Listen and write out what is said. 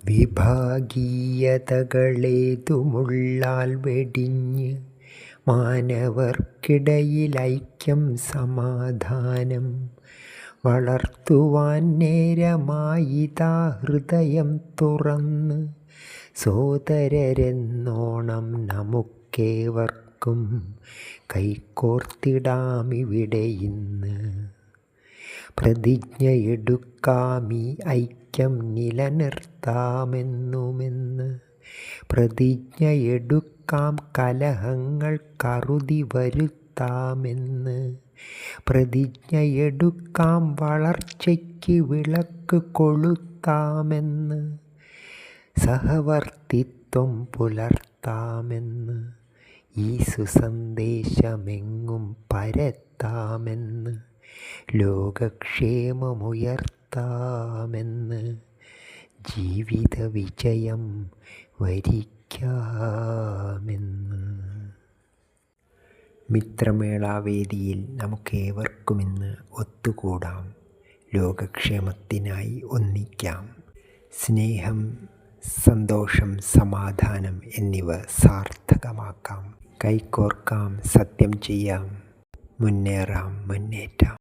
വിഭാഗീയതകളേതുമുള്ളാൽ വെടിഞ്ഞ് മാനവർക്കിടയിൽ ഐക്യം സമാധാനം വളർത്തുവാൻ നേരമായിതാ ഹൃദയം തുറന്ന് സോദരരെന്നോണം നമുക്കേവർക്കും കൈകോർത്തിടാമിവിടെ ഇന്ന്. പ്രതിജ്ഞയെടുക്കാമീ ഐക്യം നിലനിർത്താമെന്നുമെന്ന്. പ്രതിജ്ഞയെടുക്കാം കലഹങ്ങൾക്കറുതി വരുത്താമെന്ന്. പ്രതിജ്ഞയെടുക്കാം വളർച്ചയ്ക്ക് വിളക്ക് കൊളുത്താമെന്ന്. സഹവർത്തിത്വം പുലർത്താമെന്ന്. ഈ സുസന്ദേശമെങ്ങും പരത്താമെന്ന്. ലോകക്ഷേമമുയർത്താമെന്ന്. ജീവിത വിജയം വരിക്കാമെന്ന്. മിത്രമേളാവേദിയിൽ നമുക്കേവർക്കുമിന്ന് ഒത്തുകൂടാം. ലോകക്ഷേമത്തിനായി ഒന്നിക്കാം. സ്നേഹം, സന്തോഷം, സമാധാനം എന്നിവ സാർത്ഥകമാക്കാം. കൈകോർക്കാം, സത്യം ചെയ്യാം, മുന്നേറാം, മുന്നേറ്റാം.